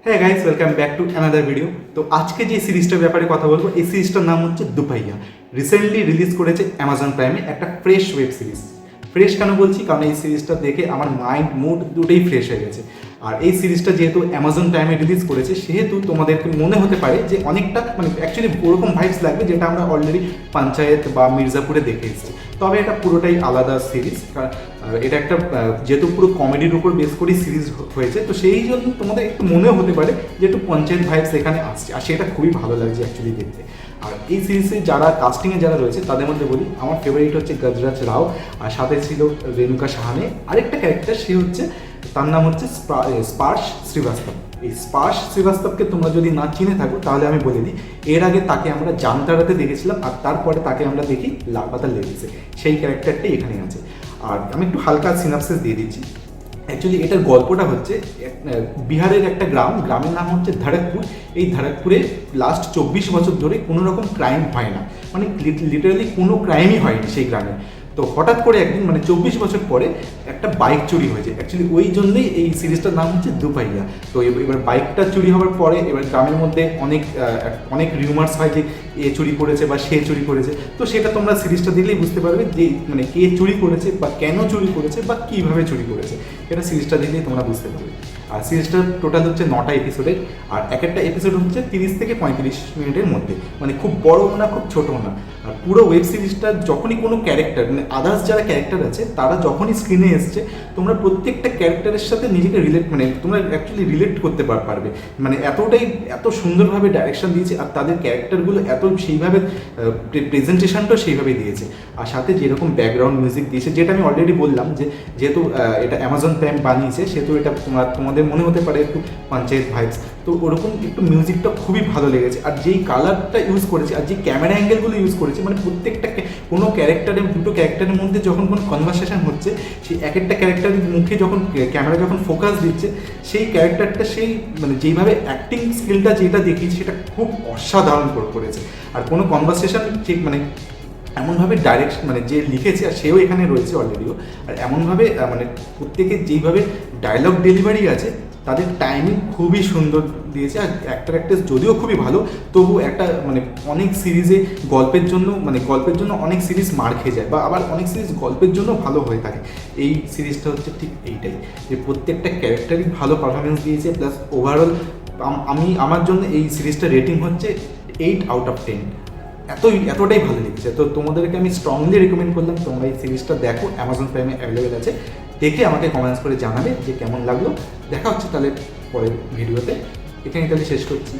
হ্যাঁ guys, welcome back to another video. তো আজকে যে সিরিজটার ব্যাপারে কথা বলবো, এই সিরিজটার নাম হচ্ছে দুপাইয়া। রিসেন্টলি রিলিজ করেছে অ্যামাজন প্রাইমে একটা ফ্রেশ ওয়েব সিরিজ। ফ্রেশ কেন বলছি, কারণ এই সিরিজটা দেখে আমার মাইন্ড মুড দুটোই ফ্রেশ হয়ে গেছে। আর এই সিরিজটা যেহেতু অ্যামাজন প্রাইমে রিলিজ করেছে, সেহেতু তোমাদেরকে মনে হতে পারে যে অনেকটা অ্যাকচুয়ালি ওরকম ভাইবস লাগবে যেটা আমরা অলরেডি পঞ্চায়েত বা মির্জাপুরে দেখে এসেছি। তবে এটা পুরোটাই আলাদা সিরিজ। এটা একটা যেহেতু পুরো কমেডির উপর বেস করেই সিরিজ হয়েছে, তো সেই জন্য তোমাদের একটু মনেও হতে পারে যে একটু পঞ্চায়েত ভাইবস এখানে আসছে, আর সেটা খুবই ভালো লাগছে অ্যাকচুয়ালি দেখতে। আর এই সিরিজে যারা কাস্টিংয়ে যারা রয়েছে তাদের মধ্যে বলি, আমার ফেভারিট হচ্ছে গজরাজ রাও, আর সাথে ছিল রেণুকা সাহানে। আরেকটা ক্যারেক্টার, সে হচ্ছে, তার নাম হচ্ছে স্পার্শ শ্রীবাস্তব। এই স্পার্শ শ্রীবাস্তবকে তোমরা যদি না চিনে থাকো তাহলে আমি বলে দিই, এর আগে তাকে আমরা জামতারাতে দেখেছিলাম, আর তারপরে তাকে আমরা দেখি লাপাতা লেডিসে। সেই ক্যারেক্টারটাই এখানে আছে। আর আমি একটু হালকা সিনাপসিস দিয়ে দিচ্ছি। অ্যাকচুয়ালি এটার গল্পটা হচ্ছে বিহারের একটা গ্রামের নাম হচ্ছে ধড়কপুর। এই ধড়কপুরে লাস্ট 24 বছর ধরে কোনো রকম ক্রাইম হয় না, লিটারালি কোনো ক্রাইমই হয়নি সেই গ্রামে। তো হঠাৎ করে একদিন 24 বছর পরে একটা বাইক চুরি হয়েছে। অ্যাকচুয়ালি ওই জন্যই এই সিরিজটার নাম হচ্ছে দুপাইয়া। তো এবার বাইকটা চুরি হওয়ার পরে এবার গ্রামের মধ্যে অনেক রিউমার্স হয় যে এ চুরি করেছে বা সে চুরি করেছে। তো সেটা তোমরা সিরিজটা দেখলেই বুঝতে পারবে যে কে চুরি করেছে বা কেন চুরি করেছে বা কীভাবে চুরি করেছে। এটা সিরিজটা দেখলেই তোমরা বুঝতে পারবে। আর সিরিজটা টোটাল হচ্ছে 9টা এপিসোডের, আর এক একটা এপিসোড হচ্ছে 30 থেকে 35 মিনিটের মধ্যে, খুব বড় না খুব ছোটও না। আর পুরো ওয়েব সিরিজটা যখনই কোনো ক্যারেক্টার আদার্স যারা ক্যারেক্টার আছে তারা যখনই স্ক্রিনে এসছে, তোমরা প্রত্যেকটা ক্যারেক্টারের সাথে নিজেকে রিলেট তোমরা অ্যাকচুয়ালি রিলেট করতে পারবে। এত সুন্দরভাবে ডাইরেকশন দিয়েছে, আর তাদের ক্যারেক্টারগুলো সেইভাবে প্রেজেন্টেশনটাও সেইভাবে দিয়েছে। আর সাথে যেরকম ব্যাকগ্রাউন্ড মিউজিক দিয়েছে, যেটা আমি অলরেডি বললাম যে যেহেতু এটা অ্যামাজন প্রাইম বানিয়েছে, সেহেতু এটা তোমাদের মনে হতে পারে একটু পঞ্চায়েত ভাইবস। তো ওরকম একটু মিউজিকটা খুবই ভালো লেগেছে। আর যেই কালারটা ইউজ করেছে আর যে ক্যামেরা অ্যাঙ্গেলগুলো ইউজ করেছে, প্রত্যেকটা কোনো দুটো ক্যারেক্টারের মধ্যে যখন কোনো কনভারসেশন হচ্ছে, সেই এক একটা ক্যারেক্টারের মুখে যখন ক্যামেরা যখন ফোকাস দিচ্ছে, সেই ক্যারেক্টারটা সেই যেইভাবে অ্যাক্টিং স্কিলটা যেটা দেখিয়েছে সেটা খুব অসাধারণ করেছে। আর কোনো কনভারসেশন ঠিক এমনভাবে ডাইরেক্ট যে লিখেছে, আর সেও এখানে রয়েছে অলরেডিও। আর এমনভাবে প্রত্যেকের যেইভাবে ডায়লগ ডেলিভারি আছে, তাদের টাইমিং খুবই সুন্দর দিয়েছে। আর অ্যাক্ট্রেস যদিও খুবই ভালো, তবু একটা অনেক সিরিজে গল্পের জন্য অনেক সিরিজ মার খেয়ে যায়, বা আবার অনেক সিরিজ গল্পের জন্য ভালো হয়ে থাকে। এই সিরিজটা হচ্ছে ঠিক এইটাই, যে প্রত্যেকটা ক্যারেক্টারই ভালো পারফরমেন্স দিয়েছে, প্লাস ওভারঅল আমার জন্য এই সিরিজটা রেটিং হচ্ছে 8/10। এতটাই ভালো লেগেছে। তো তোমাদেরকে আমি স্ট্রংলি রেকমেন্ড করলাম তোমরা এই সিরিজটা দেখো, অ্যামাজন প্রাইমে অ্যাভেলেবেল আছে। দেখে আমাকে কমেন্টস করে জানাবে যে কেমন লাগলো। দেখা হচ্ছে তাহলে পরের ভিডিওতে। এখানে তাহলে শেষ করছি।